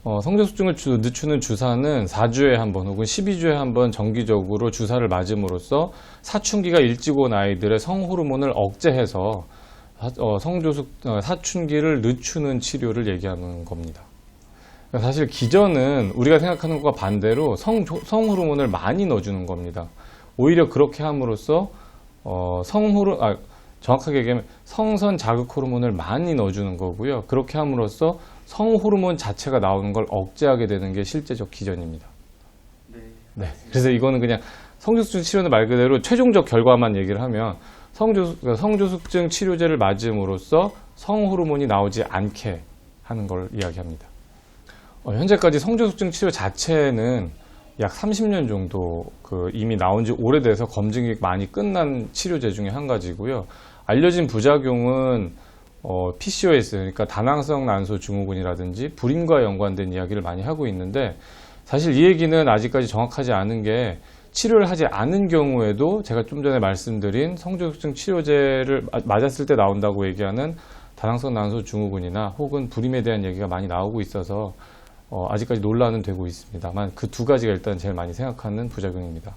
성조숙증을 늦추는 주사는 4주에 한 번 혹은 12주에 한 번 정기적으로 주사를 맞음으로써 사춘기가 일찍 온 아이들의 성호르몬을 억제해서 사춘기를 늦추는 치료를 얘기하는 겁니다. 사실 기전은 우리가 생각하는 것과 반대로 성호르몬을 많이 넣어주는 겁니다. 오히려 그렇게 함으로써 정확하게 얘기하면 성선 자극 호르몬을 많이 넣어주는 거고요. 그렇게 함으로써 성호르몬 자체가 나오는 걸 억제하게 되는 게 실제적 기전입니다. 네. 그래서 이거는 그냥 성조숙증 치료는 말 그대로 최종적 결과만 얘기를 하면 성조숙증 치료제를 맞음으로써 성호르몬이 나오지 않게 하는 걸 이야기합니다. 현재까지 성조숙증 치료 자체는 약 30년 정도 이미 나온 지 오래돼서 검증이 많이 끝난 치료제 중에 한 가지고요. 알려진 부작용은 PCOS, 그러니까 다낭성 난소 증후군이라든지 불임과 연관된 이야기를 많이 하고 있는데, 사실 이 얘기는 아직까지 정확하지 않은 게, 치료를 하지 않은 경우에도 제가 좀 전에 말씀드린 성조숙증 치료제를 맞았을 때 나온다고 얘기하는 다낭성 난소 증후군이나 혹은 불임에 대한 얘기가 많이 나오고 있어서 아직까지 논란은 되고 있습니다만, 그 두 가지가 일단 제일 많이 생각하는 부작용입니다.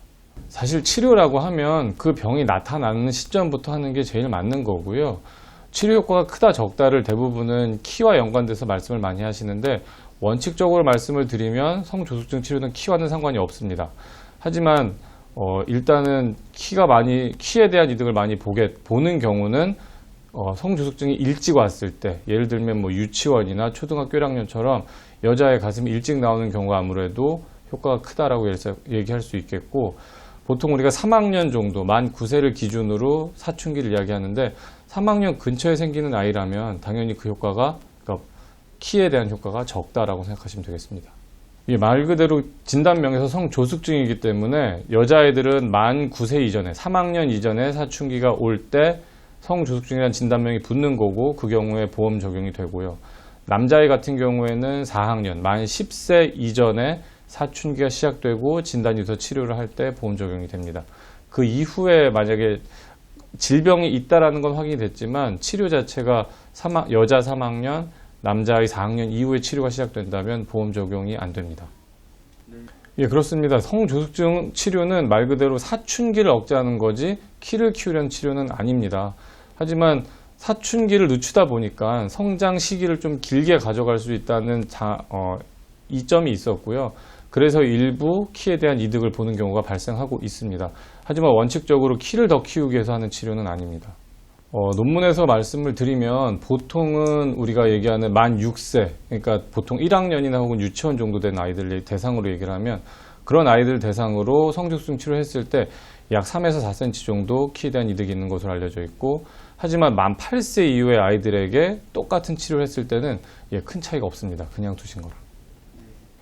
사실 치료라고 하면 그 병이 나타나는 시점부터 하는 게 제일 맞는 거고요. 치료 효과가 크다 적다를 대부분은 키와 연관돼서 말씀을 많이 하시는데, 원칙적으로 말씀을 드리면 성조숙증 치료는 키와는 상관이 없습니다. 하지만 일단은 키에 대한 이득을 많이 보는 경우는 성조숙증이 일찍 왔을 때, 예를 들면 유치원이나 초등학교 1학년처럼 여자의 가슴이 일찍 나오는 경우가 아무래도 효과가 크다라고 얘기할 수 있겠고, 보통 우리가 3학년 정도, 만 9세를 기준으로 사춘기를 이야기하는데, 3학년 근처에 생기는 아이라면 당연히 그러니까 키에 대한 효과가 적다라고 생각하시면 되겠습니다. 이게 말 그대로 진단명에서 성조숙증이기 때문에 여자아이들은 만 9세 이전에, 3학년 이전에 사춘기가 올 때 성조숙증이라는 진단명이 붙는 거고, 그 경우에 보험 적용이 되고요. 남자아이 같은 경우에는 4학년, 만 10세 이전에 사춘기가 시작되고 진단이 돼서 치료를 할 때 보험 적용이 됩니다. 그 이후에 만약에 질병이 있다라는 건 확인이 됐지만 치료 자체가 여자 3학년, 남자아이 4학년 이후에 치료가 시작된다면 보험 적용이 안 됩니다. 예, 그렇습니다. 성조숙증 치료는 말 그대로 사춘기를 억제하는 거지 키를 키우려는 치료는 아닙니다. 하지만 사춘기를 늦추다 보니까 성장 시기를 좀 길게 가져갈 수 있다는 이점이 있었고요. 그래서 일부 키에 대한 이득을 보는 경우가 발생하고 있습니다. 하지만 원칙적으로 키를 더 키우기 위해서 하는 치료는 아닙니다. 논문에서 말씀을 드리면 보통은 우리가 얘기하는 만 6세, 그러니까 보통 1학년이나 혹은 유치원 정도 된 아이들 대상으로 얘기를 하면, 그런 아이들 대상으로 성조숙증 치료했을 때 약 3에서 4cm 정도 키에 대한 이득이 있는 것으로 알려져 있고, 하지만 만 8세 이후의 아이들에게 똑같은 치료를 했을 때는 큰 차이가 없습니다. 그냥 두신 거랑.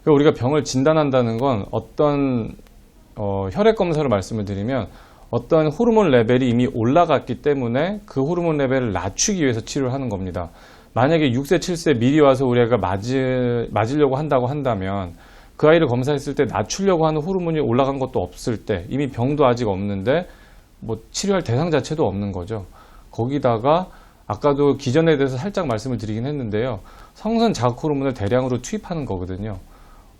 그러니까 우리가 병을 진단한다는 건 어떤 혈액 검사로 말씀을 드리면, 어떤 호르몬 레벨이 이미 올라갔기 때문에 그 호르몬 레벨을 낮추기 위해서 치료를 하는 겁니다. 만약에 6세, 7세 미리 와서 우리가 맞으려고 한다고 한다면, 그 아이를 검사했을 때 낮추려고 하는 호르몬이 올라간 것도 없을 때, 이미 병도 아직 없는데 치료할 대상 자체도 없는 거죠. 거기다가 아까도 기전에 대해서 살짝 말씀을 드리긴 했는데요. 성선 자극 호르몬을 대량으로 투입하는 거거든요.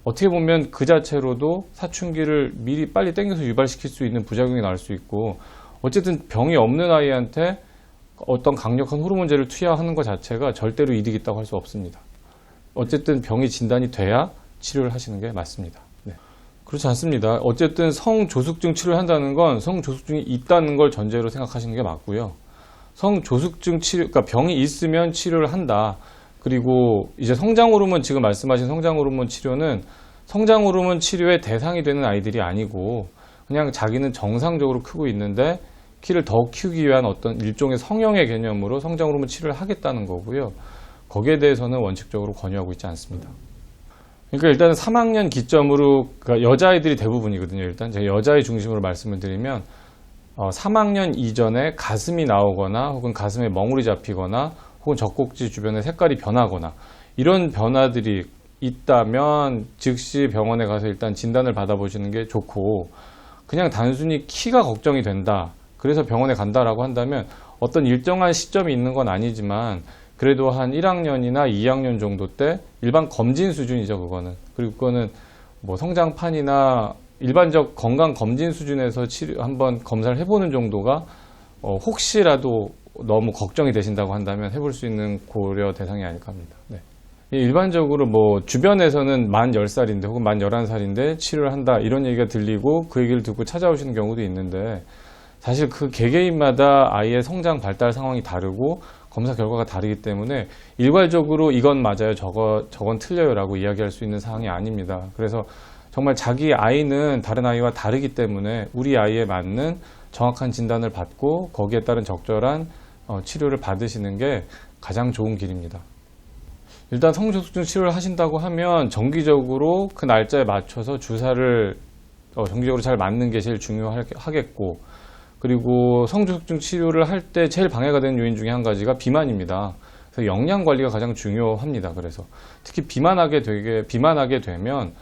어떻게 보면 그 자체로도 사춘기를 미리 빨리 땡겨서 유발시킬 수 있는 부작용이 나올 수 있고, 어쨌든 병이 없는 아이한테 어떤 강력한 호르몬제를 투여하는 것 자체가 절대로 이득이 있다고 할 수 없습니다. 어쨌든 병이 진단이 돼야 치료를 하시는 게 맞습니다. 네. 그렇지 않습니다. 어쨌든 성조숙증 치료를 한다는 건 성조숙증이 있다는 걸 전제로 생각하시는 게 맞고요. 성조숙증 치료, 그러니까 병이 있으면 치료를 한다. 그리고 이제 성장호르몬, 지금 말씀하신 성장호르몬 치료는 성장호르몬 치료의 대상이 되는 아이들이 아니고, 그냥 자기는 정상적으로 크고 있는데 키를 더 키우기 위한 어떤 일종의 성형의 개념으로 성장호르몬 치료를 하겠다는 거고요. 거기에 대해서는 원칙적으로 권유하고 있지 않습니다. 그러니까 일단은 3학년 기점으로, 그러니까 여자아이들이 대부분이거든요. 일단 제가 여자아이 중심으로 말씀을 드리면 3학년 이전에 가슴이 나오거나 혹은 가슴에 멍울이 잡히거나 혹은 젖꼭지 주변에 색깔이 변하거나 이런 변화들이 있다면 즉시 병원에 가서 일단 진단을 받아보시는 게 좋고, 그냥 단순히 키가 걱정이 된다, 그래서 병원에 간다라고 한다면 어떤 일정한 시점이 있는 건 아니지만 그래도 한 1학년이나 2학년 정도 때 일반 검진 수준이죠, 그거는. 그리고 그거는 뭐 성장판이나 일반적 건강 검진 수준에서 한번 검사를 해보는 정도가 혹시라도 너무 걱정이 되신다고 한다면 해볼 수 있는 고려 대상이 아닐까 합니다. 네. 일반적으로 뭐 주변에서는 만 10살인데 혹은 만 11살인데 치료를 한다 이런 얘기가 들리고 그 얘기를 듣고 찾아오시는 경우도 있는데 사실 그 개개인마다 아이의 성장 발달 상황이 다르고 검사 결과가 다르기 때문에 일괄적으로 이건 맞아요, 저건 틀려요 라고 이야기할 수 있는 사항이 아닙니다. 그래서 정말 자기 아이는 다른 아이와 다르기 때문에 우리 아이에 맞는 정확한 진단을 받고 거기에 따른 적절한 치료를 받으시는 게 가장 좋은 길입니다. 일단 성조숙증 치료를 하신다고 하면 정기적으로 그 날짜에 맞춰서 주사를 정기적으로 잘 맞는 게 제일 중요하겠고, 그리고 성조숙증 치료를 할 때 제일 방해가 되는 요인 중에 한 가지가 비만입니다. 그래서 영양 관리가 가장 중요합니다. 그래서 특히 비만하게 되면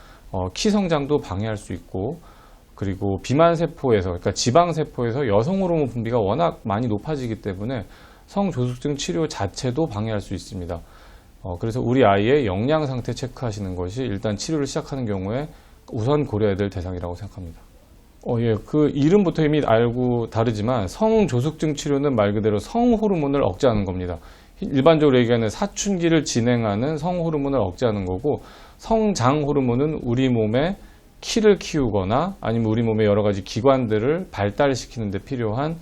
키 성장도 방해할 수 있고, 그리고 비만 세포에서, 그러니까 지방 세포에서 여성 호르몬 분비가 워낙 많이 높아지기 때문에 성조숙증 치료 자체도 방해할 수 있습니다. 그래서 우리 아이의 영양 상태 체크하시는 것이 일단 치료를 시작하는 경우에 우선 고려해야 될 대상이라고 생각합니다. 예, 그 이름부터 이미 알고 다르지만 성조숙증 치료는 말 그대로 성호르몬을 억제하는 겁니다. 일반적으로 얘기하는 사춘기를 진행하는 성호르몬을 억제하는 거고, 성장호르몬은 우리 몸에 키를 키우거나 아니면 우리 몸의 여러 가지 기관들을 발달시키는 데 필요한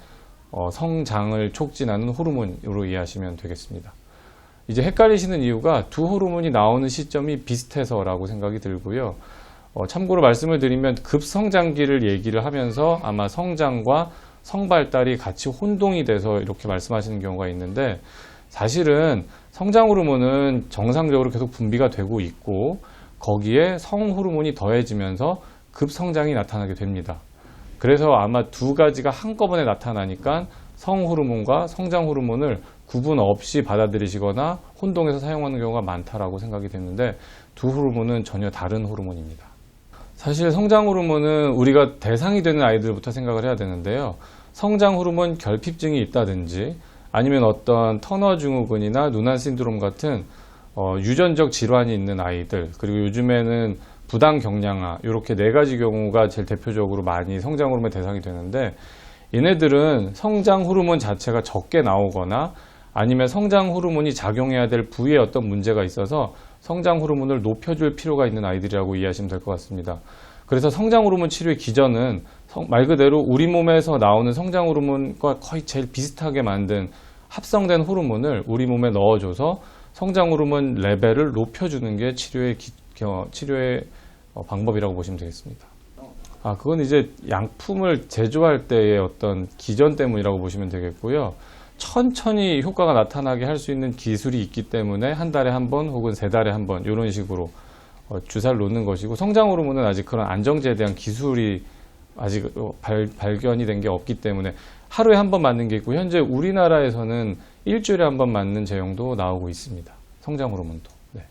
성장을 촉진하는 호르몬으로 이해하시면 되겠습니다. 이제 헷갈리시는 이유가 두 호르몬이 나오는 시점이 비슷해서라고 생각이 들고요. 참고로 말씀을 드리면 급성장기를 얘기를 하면서 아마 성장과 성발달이 같이 혼동이 돼서 이렇게 말씀하시는 경우가 있는데, 사실은 성장 호르몬은 정상적으로 계속 분비가 되고 있고 거기에 성 호르몬이 더해지면서 급성장이 나타나게 됩니다. 그래서 아마 두 가지가 한꺼번에 나타나니까 성 호르몬과 성장 호르몬을 구분 없이 받아들이시거나 혼동해서 사용하는 경우가 많다라고 생각이 됐는데, 두 호르몬은 전혀 다른 호르몬입니다. 사실 성장 호르몬은 우리가 대상이 되는 아이들부터 생각을 해야 되는데요. 성장 호르몬 결핍증이 있다든지 아니면 어떤 터너 증후군이나 누난 신드롬 같은 유전적 질환이 있는 아이들, 그리고 요즘에는 부당 경량화, 이렇게 네 가지 경우가 제일 대표적으로 많이 성장 호르몬 대상이 되는데, 얘네들은 성장 호르몬 자체가 적게 나오거나 아니면 성장 호르몬이 작용해야 될 부위에 어떤 문제가 있어서 성장 호르몬을 높여줄 필요가 있는 아이들이라고 이해하시면 될 것 같습니다. 그래서 성장 호르몬 치료의 기전은 말 그대로 우리 몸에서 나오는 성장 호르몬과 거의 제일 비슷하게 만든 합성된 호르몬을 우리 몸에 넣어줘서 성장 호르몬 레벨을 높여주는 게 치료의 방법이라고 보시면 되겠습니다. 그건 이제 양품을 제조할 때의 어떤 기전 때문이라고 보시면 되겠고요. 천천히 효과가 나타나게 할 수 있는 기술이 있기 때문에 한 달에 한 번 혹은 세 달에 한 번 이런 식으로 주사를 놓는 것이고, 성장 호르몬은 아직 그런 안정제에 대한 기술이 아직 발견이 된 게 없기 때문에 하루에 한 번 맞는 게 있고, 현재 우리나라에서는 일주일에 한 번 맞는 제형도 나오고 있습니다. 성장 호르몬도. 네.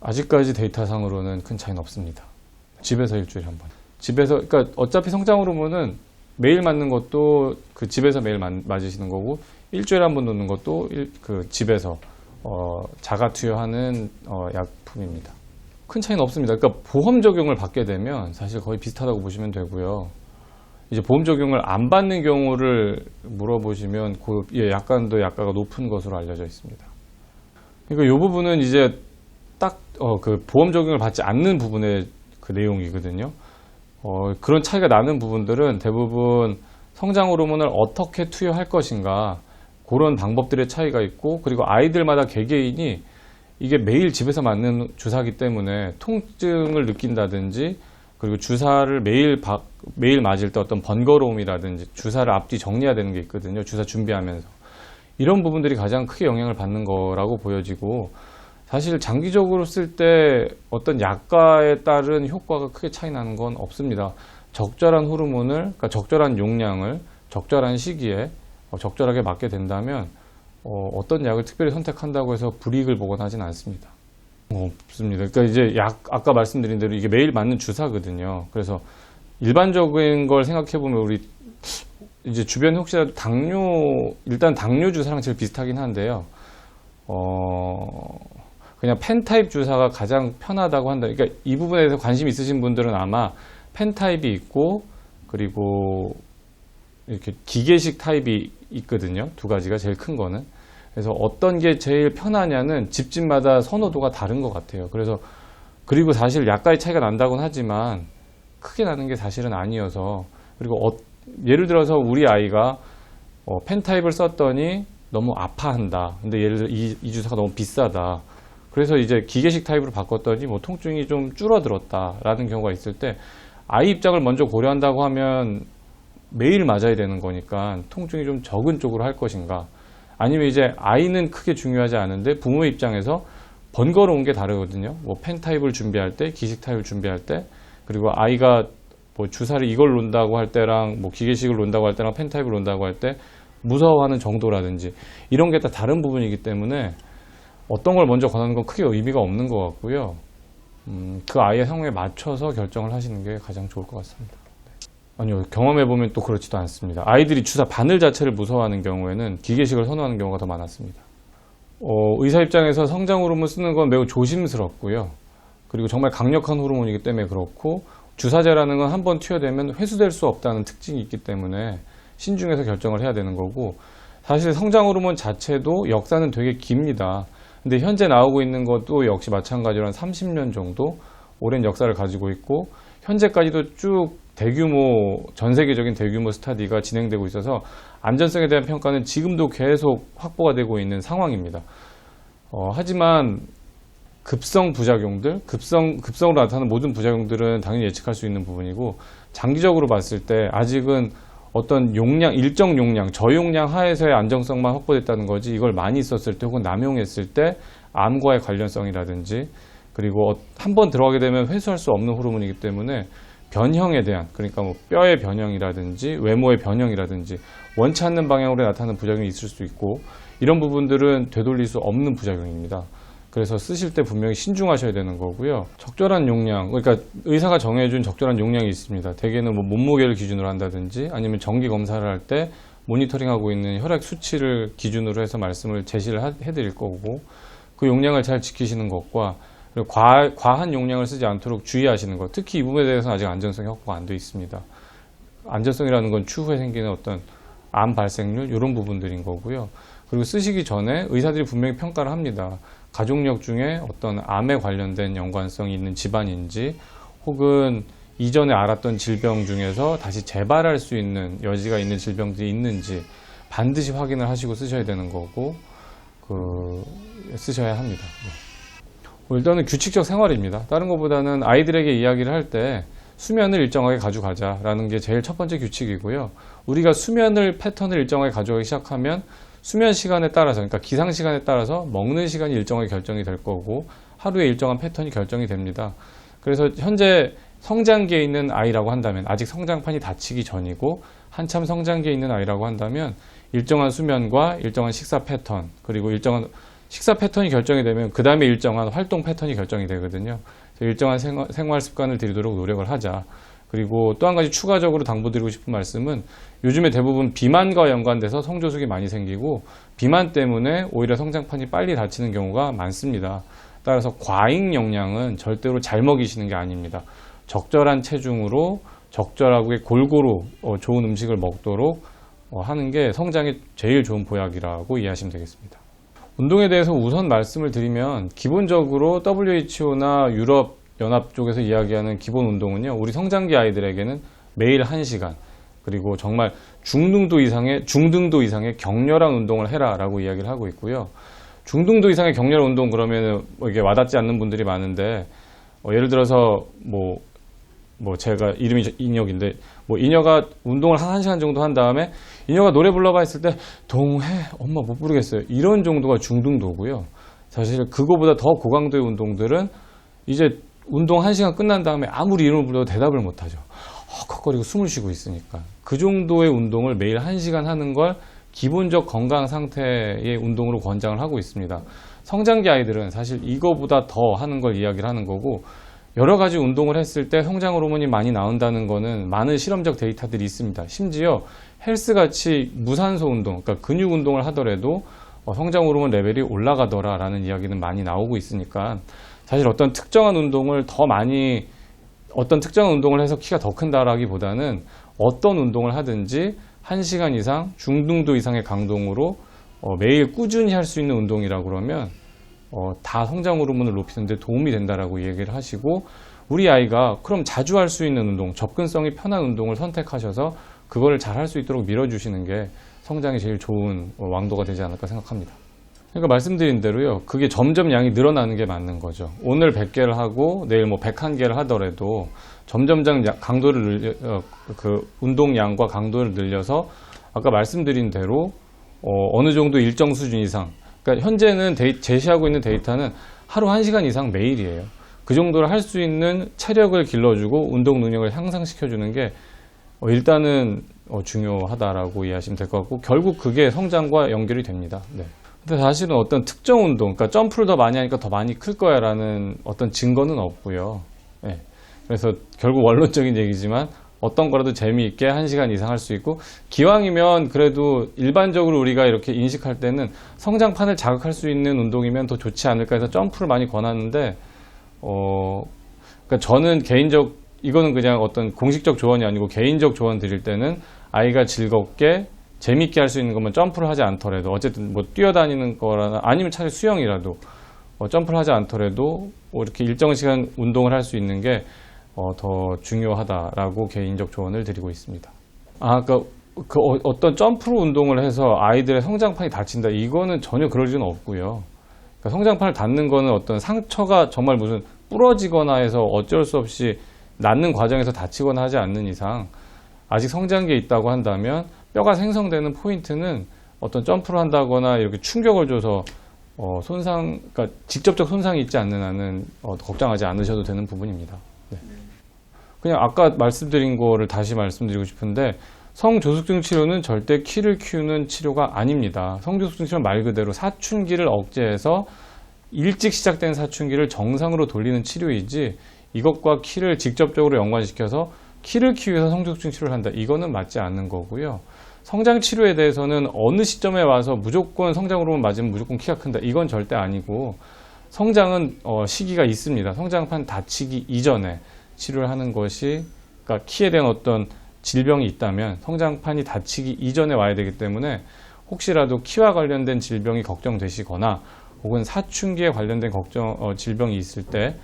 아직까지 데이터상으로는 큰 차이는 없습니다. 집에서 일주일에 한 번. 그러니까 어차피 성장 호르몬은 매일 맞는 것도 그 집에서 매일 맞으시는 거고, 일주일에 한 번 놓는 것도 그 집에서 자가 투여하는 약품입니다. 큰 차이는 없습니다. 그러니까 보험 적용을 받게 되면 사실 거의 비슷하다고 보시면 되고요. 이제 보험 적용을 안 받는 경우를 물어보시면 약간 더 약가가 높은 것으로 알려져 있습니다. 그러니까 이 부분은 이제 딱 그 보험 적용을 받지 않는 부분의 그 내용이거든요. 그런 차이가 나는 부분들은 대부분 성장 호르몬을 어떻게 투여할 것인가, 그런 방법들의 차이가 있고, 그리고 아이들마다 개개인이 이게 매일 집에서 맞는 주사기 때문에 통증을 느낀다든지, 그리고 주사를 매일 맞을 때 어떤 번거로움이라든지 주사를 앞뒤 정리해야 되는 게 있거든요. 주사 준비하면서. 이런 부분들이 가장 크게 영향을 받는 거라고 보여지고, 사실 장기적으로 쓸 때 어떤 약가에 따른 효과가 크게 차이 나는 건 없습니다. 적절한 호르몬을, 그러니까 적절한 용량을 적절한 시기에 적절하게 맞게 된다면 어떤 약을 특별히 선택한다고 해서 불이익을 보거나 하진 않습니다. 없습니다. 그러니까 이제 아까 말씀드린 대로 이게 매일 맞는 주사거든요. 그래서 일반적인 걸 생각해 보면 우리 이제 주변에 혹시라도 일단 당뇨 주사랑 제일 비슷하긴 한데요. 그냥 펜 타입 주사가 가장 편하다고 한다. 그러니까 이 부분에 대해서 관심 있으신 분들은 아마 펜 타입이 있고 그리고 이렇게 기계식 타입이 있거든요. 두 가지가 제일 큰 거는. 그래서 어떤 게 제일 편하냐는 집집마다 선호도가 다른 것 같아요. 그래서 그리고 사실 약간의 차이가 난다고는 하지만 크게 나는 게 사실은 아니어서 그리고 예를 들어서 우리 아이가 펜 타입을 썼더니 너무 아파한다. 근데 예를 들어 이 주사가 너무 비싸다. 그래서 이제 기계식 타입으로 바꿨더니 뭐 통증이 좀 줄어들었다라는 경우가 있을 때 아이 입장을 먼저 고려한다고 하면 매일 맞아야 되는 거니까 통증이 좀 적은 쪽으로 할 것인가 아니면 이제 아이는 크게 중요하지 않은데 부모 입장에서 번거로운 게 다르거든요. 뭐 펜 타입을 준비할 때, 기식 타입을 준비할 때 그리고 아이가 뭐 주사를 이걸 놓는다고 할 때랑 뭐 기계식을 놓는다고 할 때랑 펜 타입을 놓는다고 할 때 무서워하는 정도라든지 이런 게 다 다른 부분이기 때문에 어떤 걸 먼저 권하는 건 크게 의미가 없는 것 같고요. 그 아이의 성에 맞춰서 결정을 하시는 게 가장 좋을 것 같습니다. 아니요, 경험해보면 또 그렇지도 않습니다. 아이들이 주사 바늘 자체를 무서워하는 경우에는 기계식을 선호하는 경우가 더 많았습니다. 의사 입장에서 성장 호르몬 쓰는 건 매우 조심스럽고요. 그리고 정말 강력한 호르몬이기 때문에 그렇고 주사제라는 건 한번 투여되면 회수될 수 없다는 특징이 있기 때문에 신중해서 결정을 해야 되는 거고 사실 성장 호르몬 자체도 역사는 되게 깁니다. 근데 현재 나오고 있는 것도 역시 마찬가지로 한 30년 정도 오랜 역사를 가지고 있고 현재까지도 쭉 대규모 전 세계적인 대규모 스터디가 진행되고 있어서 안전성에 대한 평가는 지금도 계속 확보가 되고 있는 상황입니다. 하지만 급성 부작용들, 급성으로 나타나는 모든 부작용들은 당연히 예측할 수 있는 부분이고 장기적으로 봤을 때 아직은 어떤 용량, 일정 용량, 저용량 하에서의 안정성만 확보됐다는 거지 이걸 많이 썼을 때 혹은 남용했을 때 암과의 관련성이라든지 그리고 한번 들어가게 되면 회수할 수 없는 호르몬이기 때문에 변형에 대한 그러니까 뭐 뼈의 변형이라든지 외모의 변형이라든지 원치 않는 방향으로 나타나는 부작용이 있을 수 있고 이런 부분들은 되돌릴 수 없는 부작용입니다. 그래서 쓰실 때 분명히 신중하셔야 되는 거고요. 적절한 용량, 그러니까 의사가 정해준 적절한 용량이 있습니다. 대개는 뭐 몸무게를 기준으로 한다든지 아니면 정기 검사를 할 때 모니터링하고 있는 혈액 수치를 기준으로 해서 말씀을 제시를 해드릴 거고 그 용량을 잘 지키시는 것과 그리고 과한 용량을 쓰지 않도록 주의하시는 것. 특히 이 부분에 대해서는 아직 안전성이 확보가 안 되어 있습니다. 안전성이라는 건 추후에 생기는 어떤 암 발생률 이런 부분들인 거고요. 그리고 쓰시기 전에 의사들이 분명히 평가를 합니다. 가족력 중에 어떤 암에 관련된 연관성이 있는 집안인지 혹은 이전에 알았던 질병 중에서 다시 재발할 수 있는 여지가 있는 질병들이 있는지 반드시 확인을 하시고 쓰셔야 되는 거고 쓰셔야 합니다. 일단은 규칙적 생활입니다. 다른 것보다는 아이들에게 이야기를 할 때 수면을 일정하게 가져가자라는 게 제일 첫 번째 규칙이고요. 우리가 패턴을 일정하게 가져가기 시작하면 수면 시간에 따라서 그러니까 기상 시간에 따라서 먹는 시간이 일정하게 결정이 될 거고 하루에 일정한 패턴이 결정이 됩니다. 그래서 현재 성장기에 있는 아이라고 한다면 아직 성장판이 닫히기 전이고 한참 성장기에 있는 아이라고 한다면 일정한 수면과 일정한 식사 패턴 그리고 일정한 식사 패턴이 결정이 되면 그 다음에 일정한 활동 패턴이 결정이 되거든요. 일정한 생활 습관을 들이도록 노력을 하자. 그리고 또 한 가지 추가적으로 당부드리고 싶은 말씀은 요즘에 대부분 비만과 연관돼서 성조숙이 많이 생기고 비만 때문에 오히려 성장판이 빨리 닫히는 경우가 많습니다. 따라서 과잉 영양은 절대로 잘 먹이시는 게 아닙니다. 적절한 체중으로 적절하게 골고루 좋은 음식을 먹도록 하는 게 성장에 제일 좋은 보약이라고 이해하시면 되겠습니다. 운동에 대해서 우선 말씀을 드리면 기본적으로 WHO나 유럽 연합 쪽에서 이야기하는 기본 운동은요, 우리 성장기 아이들에게는 매일 1시간 그리고 정말 중등도 이상의 격렬한 운동을 해라라고 이야기를 하고 있고요. 중등도 이상의 격렬한 운동 그러면 이게 와닿지 않는 분들이 많은데 예를 들어서 제가 이름이 인혁인데 인혁아 운동을 한 1시간 정도 한 다음에 인혁아 노래 불러봐 했을 때 동해 엄마 못 부르겠어요. 이런 정도가 중등도고요. 사실 그거보다 더 고강도의 운동들은 이제 운동 1시간 끝난 다음에 아무리 이름을 불러도 대답을 못하죠. 헉헉거리고 숨을 쉬고 있으니까. 그 정도의 운동을 매일 1시간 하는 걸 기본적 건강 상태의 운동으로 권장을 하고 있습니다. 성장기 아이들은 사실 이거보다 더 하는 걸 이야기를 하는 거고 여러 가지 운동을 했을 때 성장 호르몬이 많이 나온다는 거는 많은 실험적 데이터들이 있습니다. 심지어 헬스같이 무산소 운동, 그러니까 근육 운동을 하더라도 성장 호르몬 레벨이 올라가더라 라는 이야기는 많이 나오고 있으니까 사실 어떤 특정한 운동을 해서 키가 더 큰다라기보다는 어떤 운동을 하든지 1시간 이상 중등도 이상의 강동으로 매일 꾸준히 할 수 있는 운동이라고 그러면 다 성장 호르몬을 높이는 데 도움이 된다라고 얘기를 하시고, 우리 아이가 그럼 자주 할 수 있는 운동, 접근성이 편한 운동을 선택하셔서 그걸 잘 할 수 있도록 밀어주시는 게 성장에 제일 좋은 왕도가 되지 않을까 생각합니다. 그러니까 말씀드린 대로요, 그게 점점 양이 늘어나는 게 맞는 거죠. 오늘 100개를 하고 내일 101개를 하더라도 점점 강도를 운동량과 강도를 늘려서 아까 말씀드린 대로 어느 정도 일정 수준 이상, 그러니까 현재는 제시하고 있는 데이터는 하루 1시간 이상 매일이에요. 그 정도를 할 수 있는 체력을 길러주고 운동 능력을 향상시켜주는 게 일단은 중요하다라고 이해하시면 될 것 같고, 결국 그게 성장과 연결이 됩니다. 네. 근데 사실은 어떤 특정 운동, 그러니까 점프를 더 많이 하니까 더 많이 클 거야 라는 어떤 증거는 없고요. 네. 그래서 결국 원론적인 얘기지만 어떤 거라도 재미있게 1시간 이상 할 수 있고, 기왕이면 그래도 일반적으로 우리가 이렇게 인식할 때는 성장판을 자극할 수 있는 운동이면 더 좋지 않을까 해서 점프를 많이 권하는데, 그러니까 저는 이거는 그냥 어떤 공식적 조언이 아니고 개인적 조언 드릴 때는 아이가 즐겁게 재밌게 할 수 있는 것만 점프를 하지 않더라도, 어쨌든 뛰어다니는 거라나 아니면 차라리 수영이라도 점프를 하지 않더라도 이렇게 일정 시간 운동을 할 수 있는 게 더 중요하다라고 개인적 조언을 드리고 있습니다. 그러니까 어떤 점프로 운동을 해서 아이들의 성장판이 다친다, 이거는 전혀 그럴 리는 없고요. 그러니까 성장판을 닿는 거는 어떤 상처가 정말 무슨 부러지거나 해서 어쩔 수 없이 낳는 과정에서 다치거나 하지 않는 이상, 아직 성장기에 있다고 한다면 뼈가 생성되는 포인트는 어떤 점프를 한다거나 이렇게 충격을 줘서 그러니까 직접적 손상이 있지 않는 한은 걱정하지 않으셔도 되는 부분입니다. 네. 그냥 아까 말씀드린 거를 다시 말씀드리고 싶은데, 성조숙증 치료는 절대 키를 키우는 치료가 아닙니다. 성조숙증 치료는 말 그대로 사춘기를 억제해서 일찍 시작된 사춘기를 정상으로 돌리는 치료이지, 이것과 키를 직접적으로 연관시켜서 키를 키우기 위해서 성조숙증 치료를 한다, 이거는 맞지 않는 거고요. 성장 치료에 대해서는 어느 시점에 와서 무조건 성장 호르몬 맞으면 무조건 키가 큰다, 이건 절대 아니고, 성장은 시기가 있습니다. 성장판 다치기 이전에 치료를 하는 것이, 그러니까 키에 대한 어떤 질병이 있다면 성장판이 다치기 이전에 와야 되기 때문에, 혹시라도 키와 관련된 질병이 걱정되시거나 혹은 사춘기에 관련된 질병이 있을 때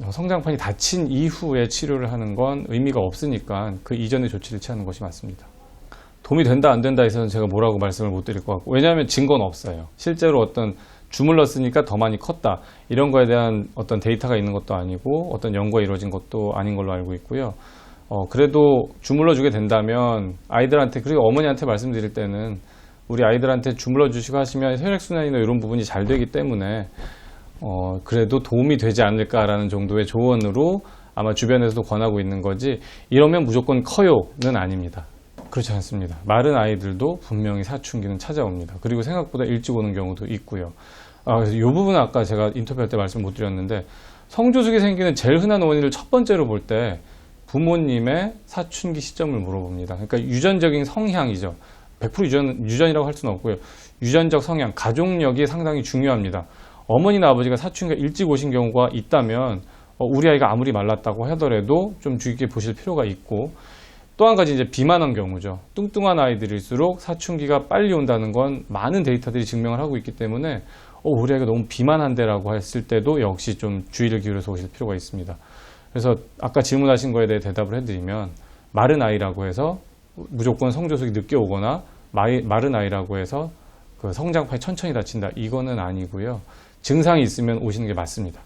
성장판이 다친 이후에 치료를 하는 건 의미가 없으니까 그 이전에 조치를 취하는 것이 맞습니다. 도움이 된다 안 된다 해서는 제가 뭐라고 말씀을 못 드릴 것 같고, 왜냐하면 증거는 없어요. 실제로 어떤 주물렀으니까 더 많이 컸다, 이런 거에 대한 어떤 데이터가 있는 것도 아니고 어떤 연구가 이루어진 것도 아닌 걸로 알고 있고요. 그래도 주물러 주게 된다면 아이들한테, 그리고 어머니한테 말씀드릴 때는 우리 아이들한테 주물러 주시고 하시면 혈액순환이나 이런 부분이 잘 되기 때문에 그래도 도움이 되지 않을까라는 정도의 조언으로 아마 주변에서도 권하고 있는 거지, 이러면 무조건 커요는 아닙니다. 그렇지 않습니다. 마른 아이들도 분명히 사춘기는 찾아옵니다. 그리고 생각보다 일찍 오는 경우도 있고요. 그래서 이 부분은 아까 제가 인터뷰할 때 말씀 못 드렸는데, 성조숙이 생기는 제일 흔한 원인을 첫 번째로 볼 때 부모님의 사춘기 시점을 물어봅니다. 그러니까 유전적인 성향이죠. 100% 유전이라고 할 수는 없고요. 유전적 성향, 가족력이 상당히 중요합니다. 어머니나 아버지가 사춘기가 일찍 오신 경우가 있다면 우리 아이가 아무리 말랐다고 하더라도 좀 주의 깊게 보실 필요가 있고, 또 한 가지 이제 비만한 경우죠. 뚱뚱한 아이들일수록 사춘기가 빨리 온다는 건 많은 데이터들이 증명을 하고 있기 때문에 우리 아이가 너무 비만한데라고 했을 때도 역시 좀 주의를 기울여서 오실 필요가 있습니다. 그래서 아까 질문하신 거에 대해 대답을 해드리면, 마른 아이라고 해서 무조건 성조숙이 늦게 오거나 마른 아이라고 해서 그 성장판이 천천히 다친다, 이거는 아니고요. 증상이 있으면 오시는 게 맞습니다.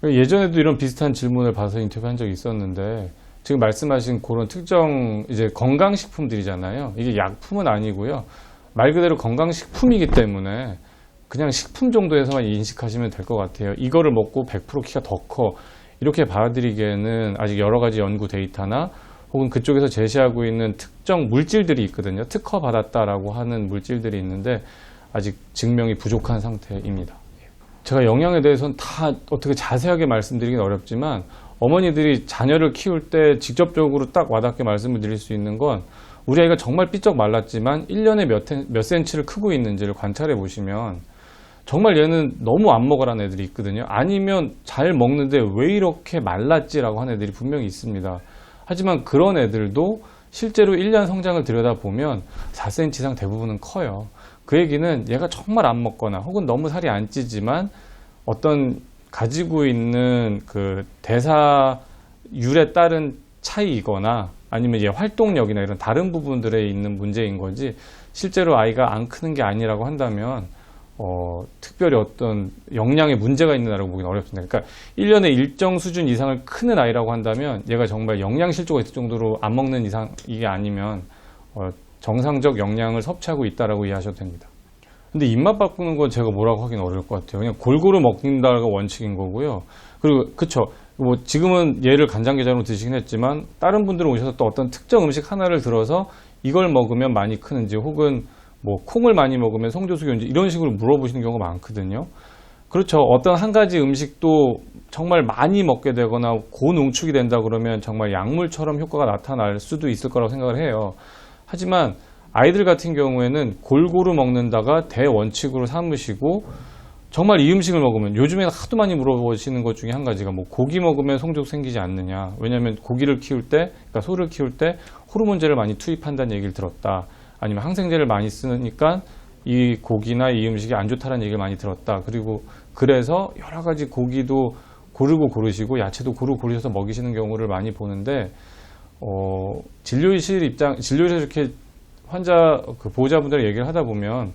예전에도 이런 비슷한 질문을 받아서 인터뷰한 적이 있었는데, 지금 말씀하신 그런 특정 이제 건강식품들이잖아요. 이게 약품은 아니고요. 말 그대로 건강식품이기 때문에 그냥 식품 정도에서만 인식하시면 될 것 같아요. 이거를 먹고 100% 키가 더 커, 이렇게 받아들이기에는 아직 여러 가지 연구 데이터나 혹은 그쪽에서 제시하고 있는 특정 물질들이 있거든요. 특허 받았다라고 하는 물질들이 있는데 아직 증명이 부족한 상태입니다. 제가 영양에 대해서는 다 어떻게 자세하게 말씀드리긴 어렵지만, 어머니들이 자녀를 키울 때 직접적으로 딱 와닿게 말씀을 드릴 수 있는 건, 우리 아이가 정말 삐쩍 말랐지만 1년에 몇 센치를 크고 있는지를 관찰해 보시면 정말 얘는 너무 안 먹으라는 애들이 있거든요. 아니면 잘 먹는데 왜 이렇게 말랐지라고 하는 애들이 분명히 있습니다. 하지만 그런 애들도 실제로 1년 성장을 들여다보면 4cm 이상 대부분은 커요. 그 얘기는 얘가 정말 안 먹거나 혹은 너무 살이 안 찌지만 어떤 가지고 있는 그 대사율에 따른 차이이거나 아니면 얘 활동력이나 이런 다른 부분들에 있는 문제인 거지 실제로 아이가 안 크는 게 아니라고 한다면 특별히 어떤 영양에 문제가 있는 아이라고 보기는 어렵습니다. 그러니까 1년에 일정 수준 이상을 크는 아이라고 한다면 얘가 정말 영양 실조가 있을 정도로 안 먹는 이상 이게 아니면 정상적 영양을 섭취하고 있다라고 이해하셔도 됩니다. 근데 입맛 바꾸는 건 제가 뭐라고 하긴 어려울 것 같아요. 그냥 골고루 먹는다가 원칙인 거고요. 그리고 그쵸. 뭐 지금은 얘를 간장게장으로 드시긴 했지만 다른 분들은 오셔서 또 어떤 특정 음식 하나를 들어서 이걸 먹으면 많이 크는지 혹은 뭐 콩을 많이 먹으면 성조숙이 이런 식으로 물어보시는 경우가 많거든요. 그렇죠. 어떤 한 가지 음식도 정말 많이 먹게 되거나 고농축이 된다 그러면 정말 약물처럼 효과가 나타날 수도 있을 거라고 생각을 해요. 하지만 아이들 같은 경우에는 골고루 먹는다가 대원칙으로 삼으시고 정말 이 음식을 먹으면 요즘에는 하도 많이 물어보시는 것 중에 한 가지가 뭐 고기 먹으면 성적 생기지 않느냐. 왜냐하면 고기를 키울 때, 그러니까 소를 키울 때 호르몬제를 많이 투입한다는 얘기를 들었다. 아니면 항생제를 많이 쓰니까 이 고기나 이 음식이 안 좋다는 얘기를 많이 들었다. 그리고 그래서 여러 가지 고기도 고르고 고르시고 야채도 고르고 고르셔서 먹이시는 경우를 많이 보는데 진료실 이렇게 환자 그 보호자분들 얘기를 하다 보면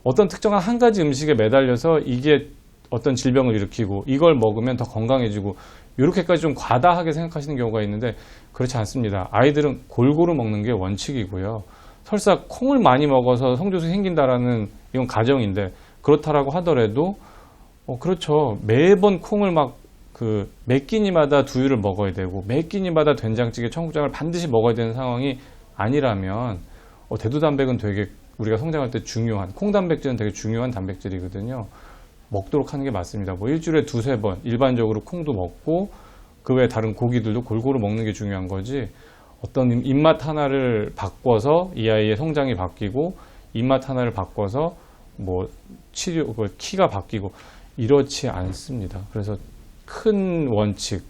어떤 특정한 한 가지 음식에 매달려서 이게 어떤 질병을 일으키고 이걸 먹으면 더 건강해지고 이렇게까지 좀 과다하게 생각하시는 경우가 있는데 그렇지 않습니다. 아이들은 골고루 먹는 게 원칙이고요. 설사 콩을 많이 먹어서 성조숙이 생긴다라는 이건 가정인데 그렇다라고 하더라도 그렇죠. 매번 콩을 매 끼니마다 두유를 먹어야 되고 매 끼니마다 된장찌개, 청국장을 반드시 먹어야 되는 상황이 아니라면 대두단백은 되게 우리가 성장할 때 중요한 콩단백질은 되게 중요한 단백질이거든요. 먹도록 하는 게 맞습니다. 뭐 일주일에 두세 번 일반적으로 콩도 먹고 그 외에 다른 고기들도 골고루 먹는 게 중요한 거지 어떤 입맛 하나를 바꿔서 이 아이의 성장이 바뀌고 입맛 하나를 바꿔서 뭐 키가 바뀌고 이렇지 않습니다. 그래서 큰 원칙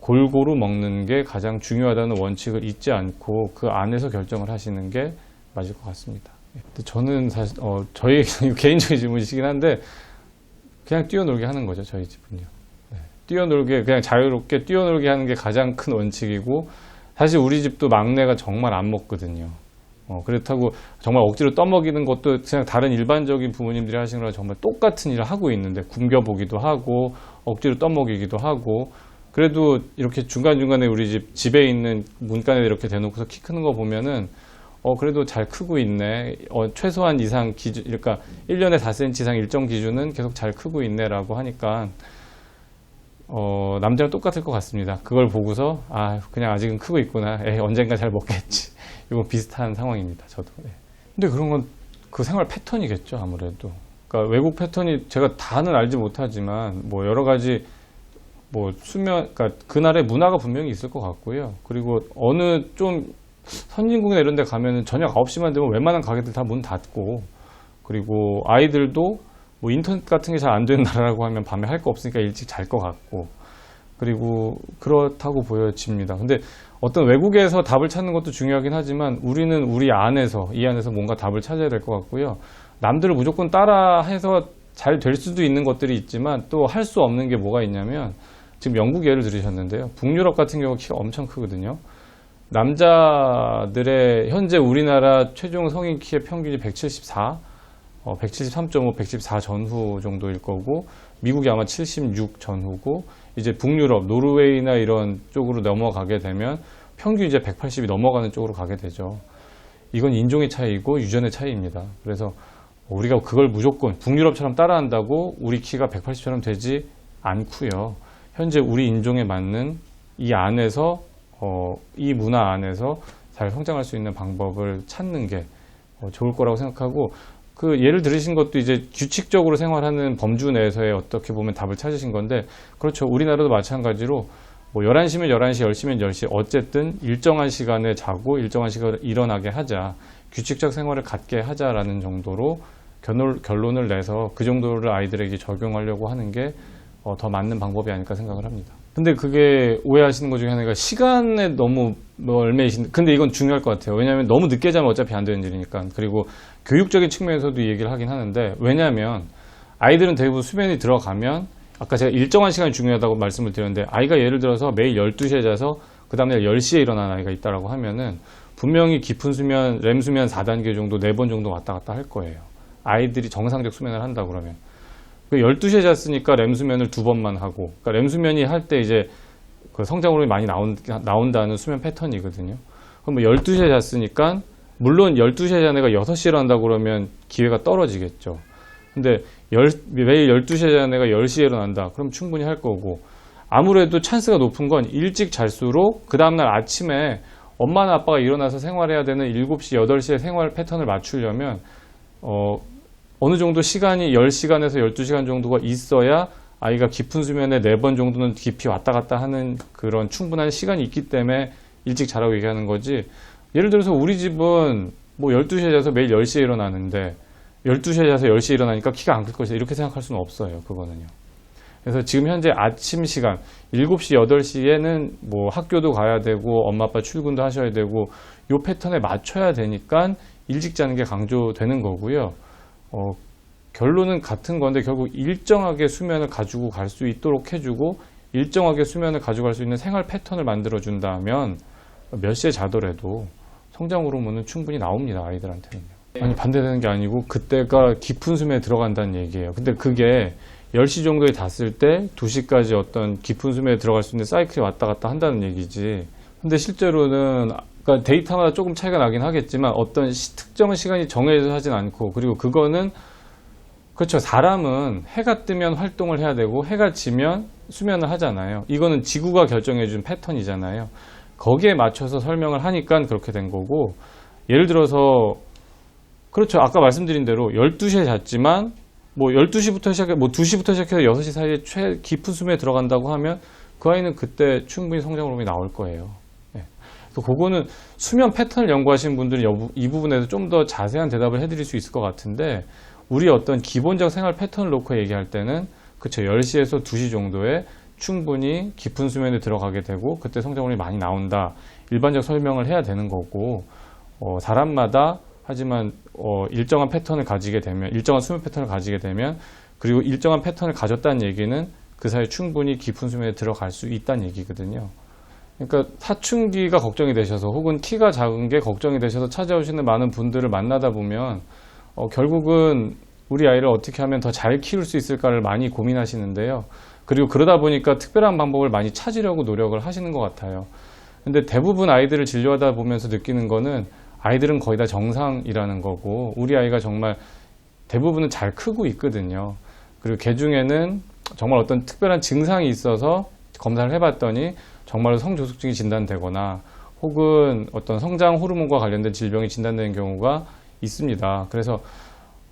골고루 먹는 게 가장 중요하다는 원칙을 잊지 않고 그 안에서 결정을 하시는 게 맞을 것 같습니다. 저는 사실 저희 개인적인 질문이시긴 한데 그냥 뛰어놀게 하는 거죠. 저희 집은요. 네. 뛰어놀게 그냥 자유롭게 뛰어놀게 하는 게 가장 큰 원칙이고 사실 우리 집도 막내가 정말 안 먹거든요. 그렇다고 정말 억지로 떠먹이는 것도 그냥 다른 일반적인 부모님들이 하시는 거랑 정말 똑같은 일을 하고 있는데 굶겨보기도 하고 억지로 떠먹이기도 하고 그래도 이렇게 중간중간에 우리 집에 있는 문간에 이렇게 대놓고서 키 크는 거 보면은 그래도 잘 크고 있네. 최소한 이상 기준, 그러니까 1년에 4cm 이상 일정 기준은 계속 잘 크고 있네라고 하니까, 남자랑 똑같을 것 같습니다. 그걸 보고서, 그냥 아직은 크고 있구나. 언젠가 잘 먹겠지. 이거 비슷한 상황입니다. 저도. 근데 그런 건 그 생활 패턴이겠죠. 아무래도. 그러니까 외국 패턴이 제가 다는 알지 못하지만, 뭐 여러 가지, 뭐 그러니까 그날의 문화가 분명히 있을 것 같고요. 그리고 어느 좀 선진국이나 이런 데 가면은 저녁 9시만 되면 웬만한 가게들 다 문 닫고 그리고 아이들도 뭐 인터넷 같은 게 잘 안 되는 나라라고 하면 밤에 할 거 없으니까 일찍 잘 것 같고 그리고 그렇다고 보여집니다. 근데 어떤 외국에서 답을 찾는 것도 중요하긴 하지만 우리는 우리 안에서 이 안에서 뭔가 답을 찾아야 될 것 같고요. 남들을 무조건 따라해서 잘 될 수도 있는 것들이 있지만 또 할 수 없는 게 뭐가 있냐면 지금 영국 예를 들으셨는데요. 북유럽 같은 경우 키가 엄청 크거든요. 남자들의 현재 우리나라 최종 성인 키의 평균이 174, 173.5, 174 전후 정도일 거고 미국이 아마 76 전후고 이제 북유럽, 노르웨이나 이런 쪽으로 넘어가게 되면 평균 이제 180이 넘어가는 쪽으로 가게 되죠. 이건 인종의 차이고 유전의 차이입니다. 그래서 우리가 그걸 무조건 북유럽처럼 따라한다고 우리 키가 180처럼 되지 않고요. 현재 우리 인종에 맞는 이 안에서 이 문화 안에서 잘 성장할 수 있는 방법을 찾는 게 좋을 거라고 생각하고 그 예를 들으신 것도 이제 규칙적으로 생활하는 범주 내에서의 어떻게 보면 답을 찾으신 건데 그렇죠. 우리나라도 마찬가지로 뭐 11시면 11시, 10시면 10시 어쨌든 일정한 시간에 자고 일정한 시간에 일어나게 하자 규칙적 생활을 갖게 하자라는 정도로 결론을 내서 그 정도를 아이들에게 적용하려고 하는 게 더 맞는 방법이 아닐까 생각을 합니다. 근데 그게 오해하시는 것 중에 하나가 시간에 너무 얽매이신, 근데 이건 중요할 것 같아요. 왜냐하면 너무 늦게 자면 어차피 안 되는 일이니까. 그리고 교육적인 측면에서도 이 얘기를 하긴 하는데, 왜냐하면 아이들은 대부분 수면이 들어가면, 아까 제가 일정한 시간이 중요하다고 말씀을 드렸는데, 아이가 예를 들어서 매일 12시에 자서 그 다음날 10시에 일어나는 아이가 있다라고 하면은 분명히 깊은 수면, 렘 수면 4단계 정도, 4번 정도 왔다 갔다 할 거예요. 아이들이 정상적 수면을 한다 그러면. 12시에 잤으니까 렘 수면을 2번만 하고, 그러니까 렘 수면이 할 때 이제 그 성장 호르몬이 많이 나온다는 수면 패턴이거든요. 그럼 뭐 12시에 잤으니까, 물론 12시에 잔 애가 6시에 일어난다고 그러면 기회가 떨어지겠죠. 근데 매일 12시에 잔 애가 10시에 일어난다. 그럼 충분히 할 거고, 아무래도 찬스가 높은 건 일찍 잘수록 그 다음날 아침에 엄마나 아빠가 일어나서 생활해야 되는 7시, 8시의 생활 패턴을 맞추려면 어느 정도 시간이 10시간에서 12시간 정도가 있어야 아이가 깊은 수면에 4번 정도는 깊이 왔다 갔다 하는 그런 충분한 시간이 있기 때문에 일찍 자라고 얘기하는 거지. 예를 들어서 우리 집은 뭐 12시에 자서 매일 10시에 일어나는데 12시에 자서 10시에 일어나니까 키가 안 클 것이다. 이렇게 생각할 수는 없어요. 그거는요. 그래서 지금 현재 아침 시간 7시, 8시에는 뭐 학교도 가야 되고 엄마 아빠 출근도 하셔야 되고 요 패턴에 맞춰야 되니까 일찍 자는 게 강조되는 거고요. 결론은 같은 건데 결국 일정하게 수면을 가지고 갈 수 있도록 해주고 일정하게 수면을 가져갈 수 있는 생활 패턴을 만들어준다면 몇 시에 자더라도 성장 호르몬은 충분히 나옵니다. 아이들한테는요. 아니 반대되는 게 아니고 그때가 깊은 수면에 들어간다는 얘기예요. 근데 그게 10시 정도에 잤을 때 2시까지 어떤 깊은 수면에 들어갈 수 있는 사이클이 왔다 갔다 한다는 얘기지. 근데 실제로는 그러니까 데이터마다 조금 차이가 나긴 하겠지만 어떤 특정 시간이 정해져 하진 않고, 그리고 그거는 그렇죠. 사람은 해가 뜨면 활동을 해야 되고 해가 지면 수면을 하잖아요. 이거는 지구가 결정해 준 패턴이잖아요. 거기에 맞춰서 설명을 하니까 그렇게 된 거고, 예를 들어서 그렇죠. 아까 말씀드린 대로 12시에 잤지만 뭐 12시부터 시작해 뭐 2시부터 시작해서 6시 사이에 깊은 수면에 들어간다고 하면 그 아이는 그때 충분히 성장 호르몬이 나올 거예요. 그거는 수면 패턴을 연구하시는 분들은 이 부분에서 좀 더 자세한 대답을 해드릴 수 있을 것 같은데, 우리 어떤 기본적 생활 패턴을 놓고 얘기할 때는 그쵸, 10시에서 2시 정도에 충분히 깊은 수면에 들어가게 되고 그때 성장 호르몬이 많이 나온다. 일반적 설명을 해야 되는 거고, 사람마다 하지만 일정한 패턴을 가지게 되면, 일정한 수면 패턴을 가지게 되면, 그리고 일정한 패턴을 가졌다는 얘기는 그 사이에 충분히 깊은 수면에 들어갈 수 있다는 얘기거든요. 그러니까 사춘기가 걱정이 되셔서 혹은 키가 작은 게 걱정이 되셔서 찾아오시는 많은 분들을 만나다 보면 결국은 우리 아이를 어떻게 하면 더 잘 키울 수 있을까를 많이 고민하시는데요. 그리고 그러다 보니까 특별한 방법을 많이 찾으려고 노력을 하시는 것 같아요. 근데 대부분 아이들을 진료하다 보면서 느끼는 거는 아이들은 거의 다 정상이라는 거고 우리 아이가 정말 대부분은 잘 크고 있거든요. 그리고 그 중에는 정말 어떤 특별한 증상이 있어서 검사를 해봤더니 정말로 성조숙증이 진단되거나 혹은 어떤 성장 호르몬과 관련된 질병이 진단되는 경우가 있습니다. 그래서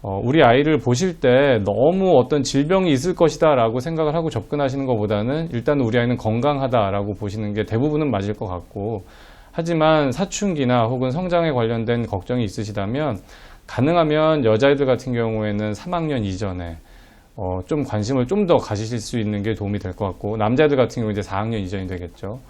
우리 아이를 보실 때 너무 어떤 질병이 있을 것이다 라고 생각을 하고 접근하시는 것보다는 일단 우리 아이는 건강하다 라고 보시는 게 대부분은 맞을 것 같고, 하지만 사춘기나 혹은 성장에 관련된 걱정이 있으시다면 가능하면 여자아이들 같은 경우에는 3학년 이전에 좀 관심을 좀 더 가지실 수 있는 게 도움이 될 것 같고, 남자애들 같은 경우 이제 4학년 이전이 되겠죠.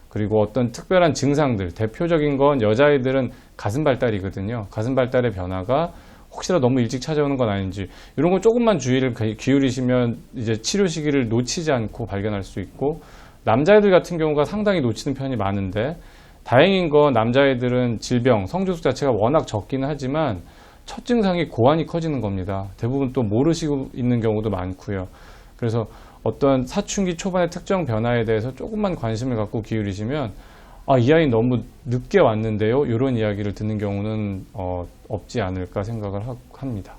그리고 어떤 특별한 증상들, 대표적인 건 여자아이들은 가슴 발달이거든요. 가슴 발달의 변화가 혹시나 너무 일찍 찾아오는 건 아닌지, 이런 거 조금만 주의를 기울이시면 이제 치료 시기를 놓치지 않고 발견할 수 있고, 남자애들 같은 경우가 상당히 놓치는 편이 많은데, 다행인 건 남자애들은 질병, 성조숙 자체가 워낙 적기는 하지만 첫 증상이 고환이 커지는 겁니다. 대부분 또 모르시고 있는 경우도 많고요. 그래서 어떤 사춘기 초반의 특정 변화에 대해서 조금만 관심을 갖고 기울이시면 이 아이 너무 늦게 왔는데요, 이런 이야기를 듣는 경우는 없지 않을까 생각을 합니다.